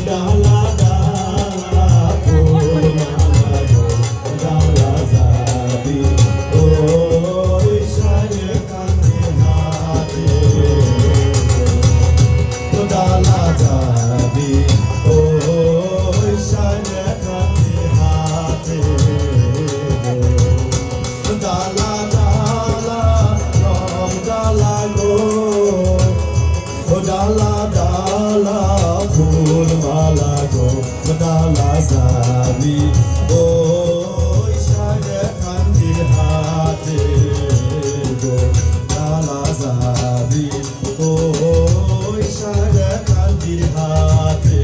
ডালা ডালা ফুল মালা গো ডালা যাবি ওই সারে কাঁধে হাতে ডালা যাবি ওই সারে কাঁধে হাতে ডালা ডালা রং ডালা গো ডালা ডালা ফুল মালা গো ডালা যাবি ওই সারে কান্দির হাতে গো ডালা যাবি ওই সারে কান্দির হাতে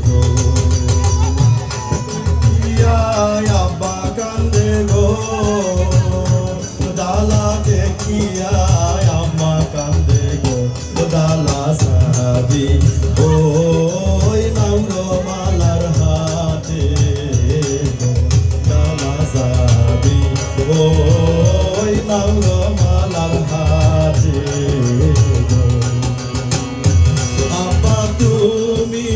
গো ইয়া আব্বা কান্দে গো ডালা দেখিয়া আম্মা কান্দে গো ডালা যাবি ওই নাঙ্গ মালার হাতে গো ডালা যাবি ওই নাঙ্গ মালার হাতে গো আব্বা তুমি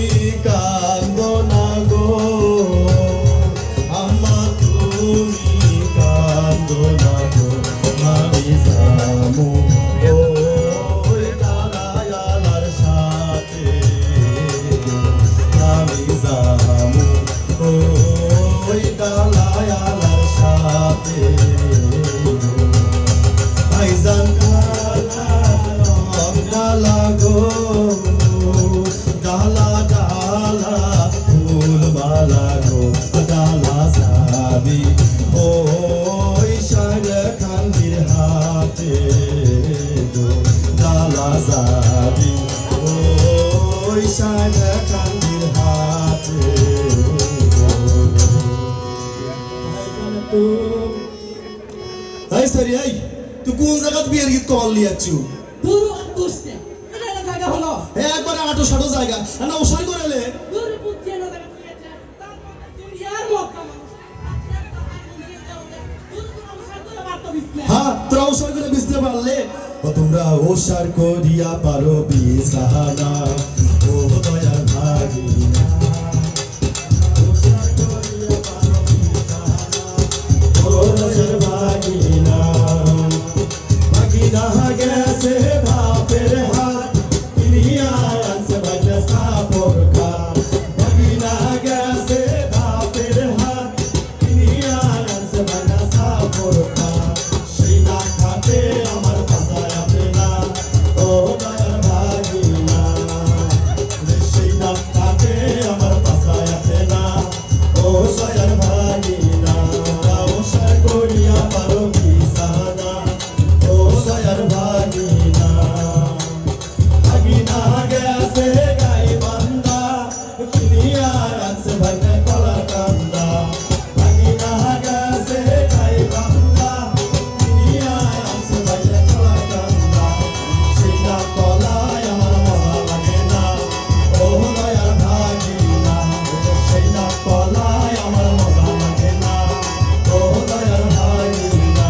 কান্দো না গো আম্মা তুমি কান্দো না গো আমি যাবো ওই ডালায়ালার সাথে আমি যাবো ওই ডালায়ালার সাথে ভাইজান ডালা গো ডালা ডালা ফুল মালা গো ডালা যাবি ওই সারে কান্দির হাতে গো ডালা যাবি ওই সারে কান্দির হাতে সরি এই তুই কোন জায়গা বিয়ের গীত কল লিয়াচ্ছু দূর দুষ্টে এটা একটা জায়গা হলো একবার আটো সাটো জায়গা না ওসাই করেলে দূর বুঝছে না জায়গা কি আছে তার মধ্যে দুনিয়ার মক্কা মানুষ হ্যাঁ তোরা ওসাই করে বুঝতে পারলে তোমরা ওসার করিয়া পারো বিছানা ও দয়ার ভাগিনা ও দয়ার ভাগিনা ভাগিনা গেছে বাপের হাত কিনিয়া আনছে ভাগনা সাপর খা ভাগিনা গেছে বাপের হাত কিনিয়া আনছে ভাগনা সাপর খা সেই না খাতে আমার পাশায় আপনি না ও দয়ার ভাগিনা সেই না খাতে আমার পাশায় আপনি না ও দয়ার ভাগিনা ও সার করিয়া পারো বিছানা ও দয়ার ভাগিনা ভাগিনা গেছে গাই বান্দা কিনিয়া আনছে ভাগনা কলা কান্দা ভাগিনা গেছে গাই বান্দা কিনিয়া আনছে ভাগনা কলা কান্দা সেটা কলায় আমার মজা লাগে না ও দয়ার ভাগিনা সেটা কলায় আমার মজা লাগে না ও দয়ার ভাগিনা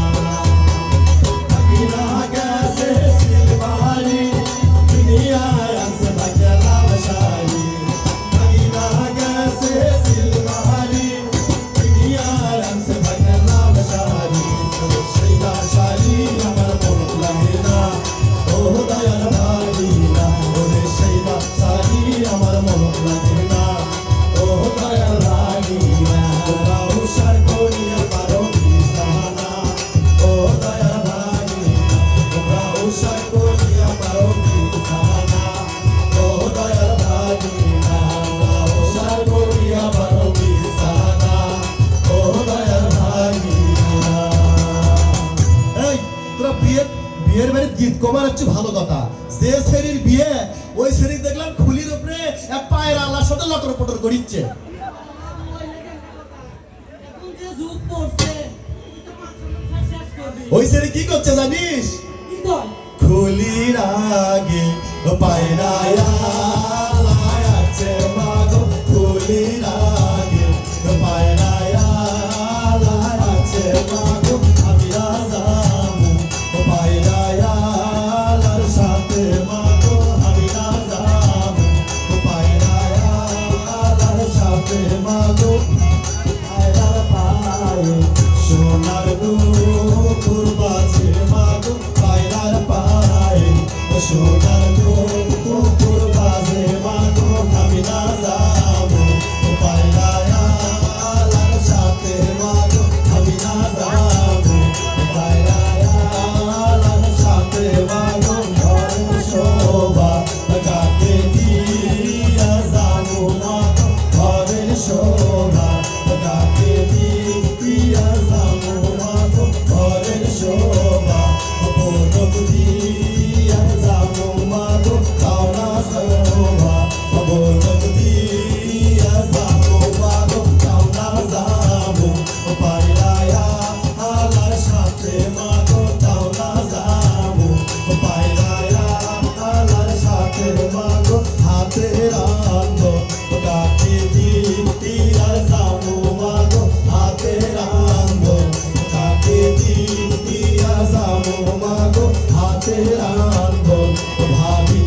ভাগিনা গেছে সিলবাড়ি কিনিয়া আনছে ভাগনা লাল শাড়ি ভাগিনা গেছে সিলবাড়ি কিনিয়া আনছে ভাগনা লাল শাড়ি সেইটা শাড়ি আমার মন লাগে না ও দয়ার ভাগিনা ওরে সেইটা শাড়ি আমার মন লাগে না ও দয়ার ভাগিনা তোমরা উষার করিয়া পারো বিছানা ও দয়ার ভাগিনা তোমরা উষার করিয়া পারো বিছানা ও দয়ার ভাগিনা তোমরা উষার করিয়া পারো বিছানা ও দয়ার ভাগিনা এই তোরা বিয়ের বাড়ির গীত কমার হচ্ছে ভালো কথা যে শ্রেণীর বিয়ে ওই শ্রেণী দেখলাম খুলির উপরে এক পায়ের আল্লাহর সাথে লটর পটর করিচ্ছে এখন যে যুগ পড়ছে ওই শ্রেণী কি করছে জানিস কি কয় খুলির আগে পায়রা আছে মাগো খুলির আগে পায়রা আছে মাগো আমি রাজামু পায়রা সাথে মাগো আমি রাজামু দুপুর বাজে মাগো পায়রার পায়ে সোনার দুপুর বাজে মাগো আমি না যাবো পায়রার সাথে মাগো আমি না যাবো পায়রার সাথে মাগো ঘরে শোভা কাকে দিয়া যাবো মাগো ঘরে শোভা কাকে দিয়া যাবো মাগো ঘরে শোভা বলক দিয়া যাবো মাগো কাওনা শোভা বলক দিয়া যাবো মাগো কাওনা যাবো পায়রায়া আলার সাথে মাগো কাওনা যাবো পায়রায়া আলার সাথে মাগো হাতে রাখো কাকে দিয়া যাবো মাগো হাতে রাখো কাকে দিয়া যাবো মাগো হাতে রাখো ভাবি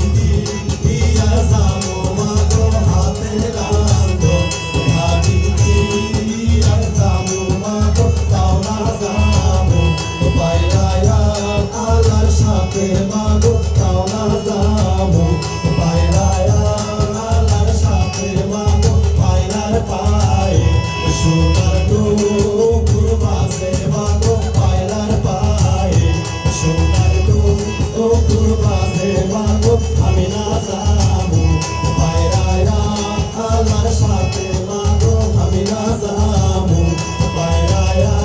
দিয়া যাবো মাগো হাতে রাখো ভাবি দিয়া যাবো মাগো কাওনা যাবো পায়রায়া আলার সাথে মাগো কাওনা যাবো পায়রায়া আলার সাথে মাগো পায়রার পায়ে সোনার দুপুর বাজে মাগো পায়রার পায়ে সোনার দুপুর বাজে মাগো আমি না যাবো পায়রায়া আলার সাথে মাগো আমি না যাবো পায়রায়া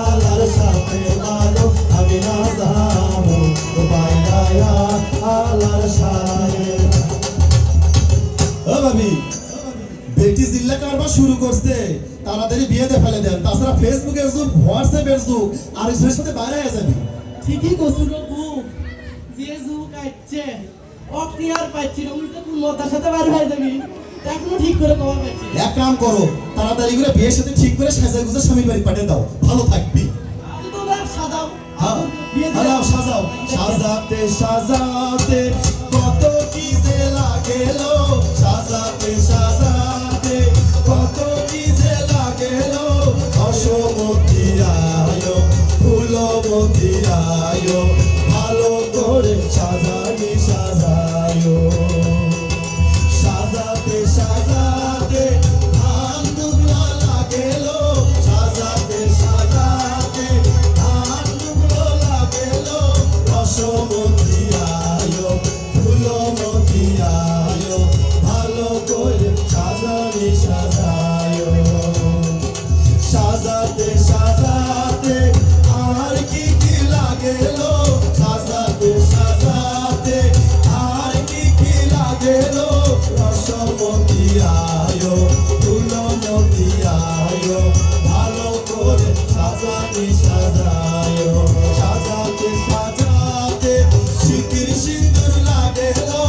আলার সাথে মাগো আমি না যাবো পায়রায়া আলার সাথে ও ভাবি বেটি জিল্লা কারবার শুরু করছে তাড়াতাড়ি বিয়েতে ফেলে দেন তাছাড়া ফেসবুকের যুগ হোয়াটসঅ্যাপের যুগ আর একজনের সাথে বাইরে হয়ে যাবি ঠিকই কসুর বুক যে জু কাটছে অক্তি আর পাচ্ছি না উল্টো কোন মতার সাথে বার হয়ে যাবি এখনো ঠিক করে কমা পাচ্ছি এক কাম করো তাড়াতাড়ি করে বিয়ের সাথে ঠিক করে সাজা গুজা স্বামীর বাড়ি পাঠিয়ে দাও ভালো থাকবি তোমরা সাজাও হ্যাঁ বিয়ে হ্যাঁ সাজাও সাজাতে সাজাতে কত কি যে লাগেলো সাজাতে সাজাতে কত কি যে লাগেলো অসমতি আয়ো ফুলমতি আয়ো ভালো করে সাজানি সাজায়ো সাজাতে সাজাতে ধান দুবলা লাগেলো সাজাতে সাজাতে ধান দুবলা লাগেলো রসমতি আয়ো ফুলমতি আয়ো ভালো করে সাজানি সাজায়ো সাজাতে সাজাতে আর কি কি লাগেলো সাজাতে সাজাতে আর কি কি লাগেলো রসমতি আয়ো ফুলমতি আয়ো ভালো করে সাজানি সাজায়ো সাজাতে সাজাতে সিকির সিন্দুর লাগেলো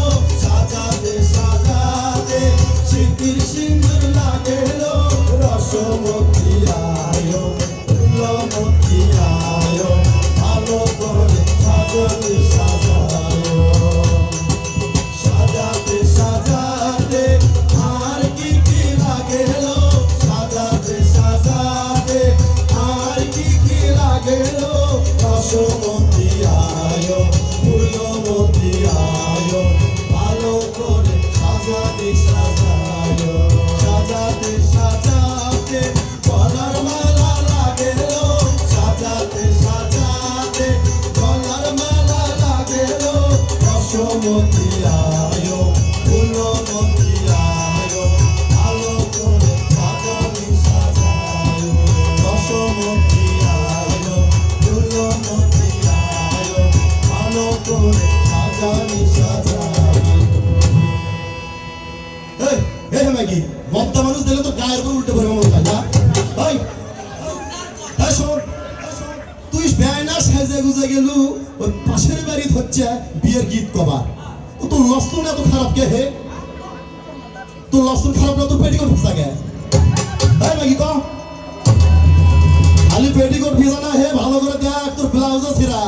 সাজাতে সাজাতে সিকির সিন্দুর লাগেলো রসমতি আয়ো ফুলমতি আয়ো ভালো করে সাজানি সাজায়ো সাজাতে সাজাতে আর কি কি লাগেলো সাজাতে সাজাতে আর কি কি লাগেলো রসমতি আয়ো ফুলমতি আয়ো ভালো করে সাজানি সাজায়ো সাজাতে সাজাতে গলার মালা লাগেলো সাজাতে সাজাতে গলার মালা লাগেলো রসমতি আয়ো ফুলমতি আয়ো ভালো করে সাজানি সাজায়ো রসমতি আয়ো ফুলমতি আয়ো ভালো করে সাজানি সাজায়ো এই এই নাকি মদ্দা মানুষ দিলে তো গায়ের উপর উল্টে পড়ে মনে হয় না ভাই এই শোন তুই বেয়না সাজে গুজে গেলু ওই পাশের বাড়ি হচ্ছে বিয়ের গীত কবা ও তো লস্তন এত খারাপ কে হে তোর লস্তন খারাপ না তোর পেটিকোট ভিজা গে এই নাকি কম খালি পেটিকোট ভিজা না হে ভালো করে দেখ তোর ব্লাউজও ছিঁড়া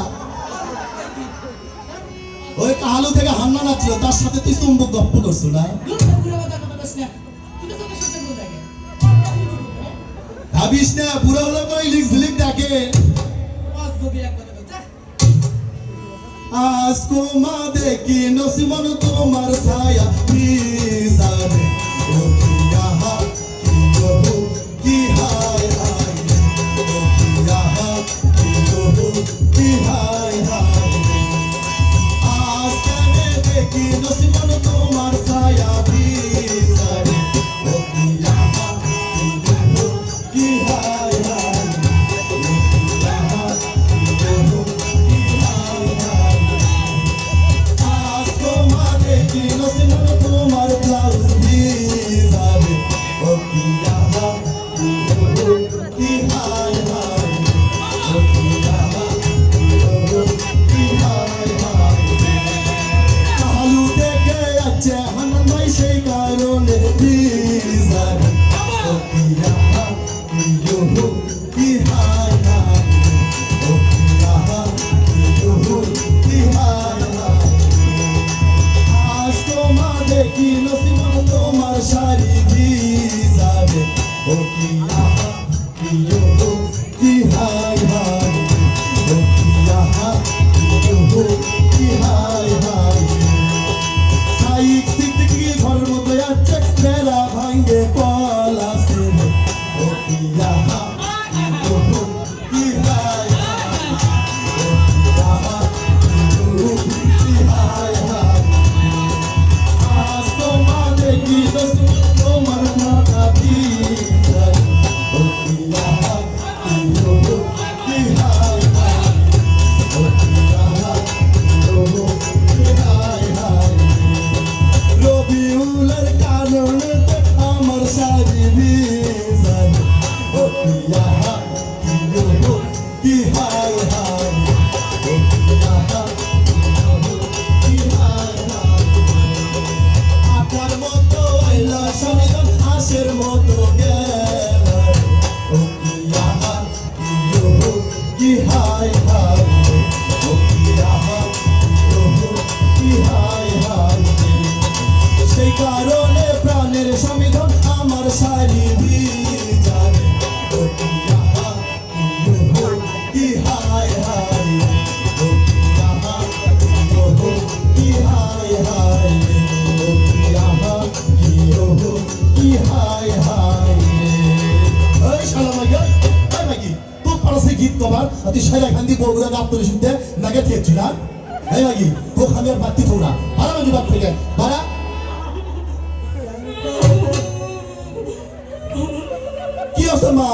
ওই কালু থেকে হান্না নাচছিল তার সাথে তুই চুম্বক গপ্প করছো না ভাবিস না বুড়া হলো করে লিখ ঝিলিক ডাকে আজগবি এক কথা বলছে আজকো মা দেখি নসিমন তোমার ছায়া কি জানে ও কি ইহা কি কহু কি হায় হায় ও কি ইহা কি কহু কি হায় হায় আজকে দেখি নসিমন তোমার ছায়া কি জানে ও কি ইহা কি কহু কি হায় হায় ও কি ইহা কি কহু কি হায় হায় আজকো মা দেখি নসিমন তোমার ব্লাউজ ভিজাবে ও কি ইহা কি কহু কি হায় হায় ও কি ইহা কি কহু কি হায় হায় কালু থেকে আছে হানমাই সেই কারণে ভিজাবে ও কি ইহা কি কহু কি হায় হায় ও কি ইহা কি কহু কি হায় হায় আজকো মা দেখি নসিমন তোমার শাড়ি ভিজাবে ও কি ইহা কি কহু কি হায় হায় ও কি ইহা কি কহু কি হায় হায় সাইক সিদ্দিকি ঘর মতো আছে মেরা ভাঙ্গে পলাশে ও কি ইহা কি কহু কি হায় হায় ও কি ইহা কি কহু কি হায় হায় আজকো মা দেখি নসিমন তোমার মাথা ভিজাবে ও কি ইহা কি কহু কি হায় হায় ও কি ইহা কি কহু কি হায় হায় রবিউলের কারণে আমার শাড়ি ভিজাবে ও কি ইহা কি কহু কি হায় হায় ও কি ইহা কি কহু কি হায় হায় আটার মতো আইলা সমিদন হাসের মতো গেল ও কি ইহা কি কহু কি হায় হায় ও কি ইহা কি কহু কি হায় হায় সেই কারণে প্রাণের সমিধন আমার শাড়ি ভিজাবে ও কি ইহা কি কহু কি হায় হায় ও কি ইহা কি কহু কি হায় হায় ও কি ইহা কি কহু কি হায় হায় এই শালা মাইয়া এই মাইকি তো পারছে গীত কবার তুই সারা খান্দি বগুড়া গাপ্তরি শুনতে নাগে থেছি না এই মাইকি তো খালি আর বাতি থোড়া ভাড়া মাঝি বাদ থেকে ভাড়া কি আছে মা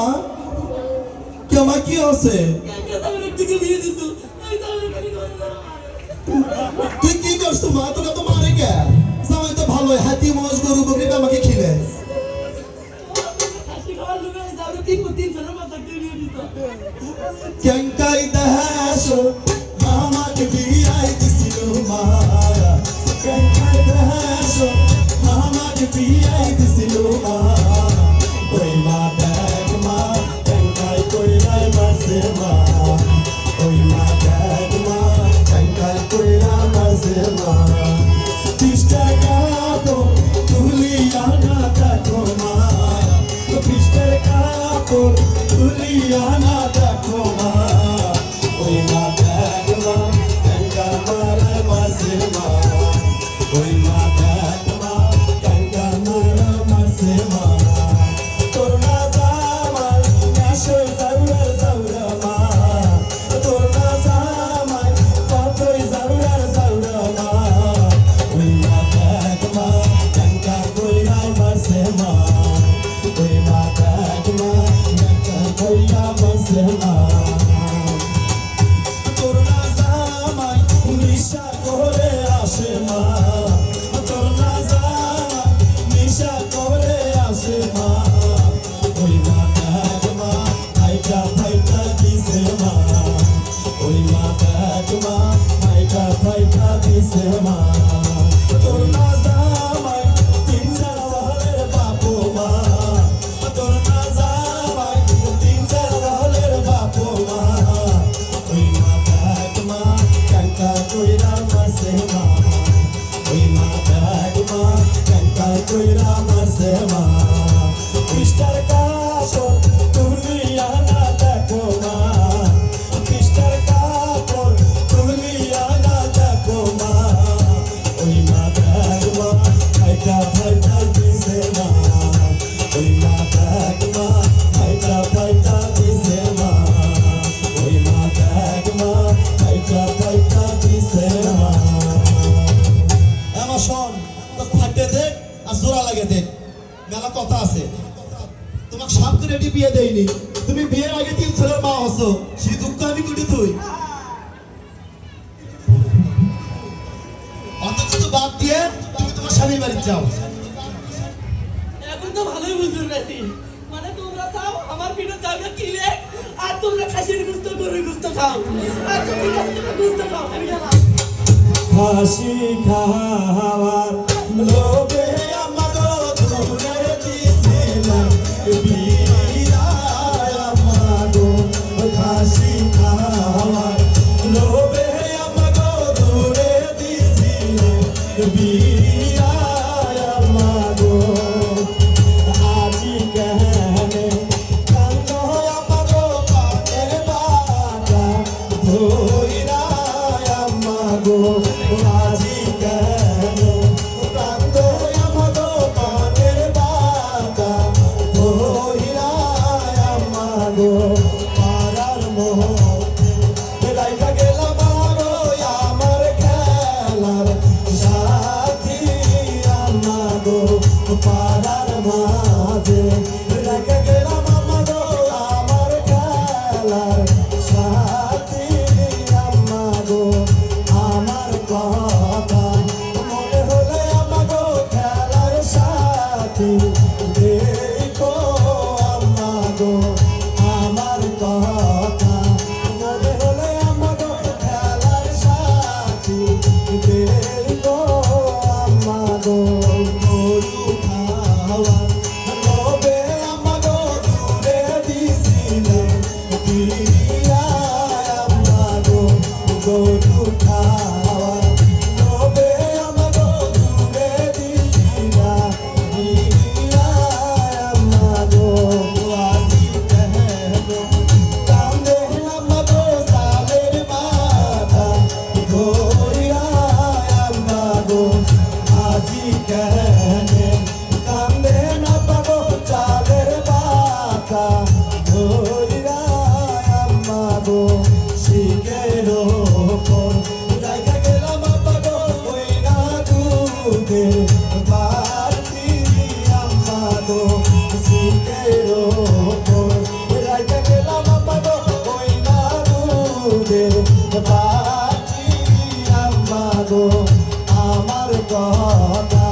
কি আমার কি আছে তুই কি করছো মা তোকে তো মারে কে সময় তো ভালোই হাতি মোষ গরু বকরি আমাকে খিলে কেঙ্কাই দেহাসো আমাকে বিয়াই দিছিল মায়া কেঙ্কাই দেহাসো আমাকে বিয়াই দিছিল মায়া ওই মা দেখ মা কেঙ্কাই কইরাই মাসে মা ওই মা দেখ মা কেঙ্কাই কইরা মাসে মা 30 টাকা তো তুলিয়া না দেখো মা 30 টাকা তো তুলিয়া না দেখো মা ওই মা দেখ মা কেঙ্কাই মারে মাসে মা ওই মা দেখ মা ফাইটা ফাইটা দিছে মা ওই মা দেখ মা ফাইটা ফাইটা দিছে মা ওই মা দেখ মা ফাইটা ফাইটা দিছে মা আমার শোন তো ফাটে দেখ আর জোড়া লাগে দেখ মেলা কথা আছে তোমাকে সাপ করে এটি বিয়ে দেয়নি তুমি বিয়ের আগে 3 ছেলের মা হছো সেই দুঃখ আমি কুটি তুই অত কিছু বাদ দিয়ে তুমি তোমার স্বামীর বাড়ি যাও এখন তো ভালোই বুঝতে পেরেছি মানে তোমরা চাও আমার পিঠে চাউটা কিনে আর তোমরা খাসির গুস্ত গরুর গুস্ত খাও আর তোমরা গুস্ত খাও আমি গেলাম হাসি খাওয়ার লোভে আমাগো দূরে দিছিলাম বিদায় আমাগো হাসি খাওয়ার লোভে আমাগো দূরে দিছিলাম বিদায় আমাগো আজি কেনে কান্দো আমাগো পানের বাটা ধইরা আমাগো আজি কেন কান্দো আমাগো পানের বাটা ধইরা আমাগো পারার মধ্যে রাইখা গেলাম আগো আমার খেলার সাথী আমাগো পারার মাঝে রাইখা গেলাম আমাগো আমার খেলার সাথী আমাগো আমার কথা মনে হলে আমাগো খেলার সাথী দেখো আমাগো আমার কথা মনে হলে আমাগো খেলার সাথী দেখো আমাগো গরু খাওয়া লোভে আমাগো দূরে দিছিলে দিয়া আমাগো গরু খাওয়া লোভে আমাগো দূরে দিছিলা দিয়া আমাগো আজি কেন কান্দে আমাগো সালের মাথা ধইরা আমাগো আজি কেন কান্দে আমাগো চালের মাথা ধইরা আমাগো শিখের ওপর রাইখা গেলাম আমাগো ওই না দুধে বাড়তি আমাগো শিখের ওপর রাইখা গেলাম আমাগো ওই না দুধে বাড়তি আমাগো আমার কথা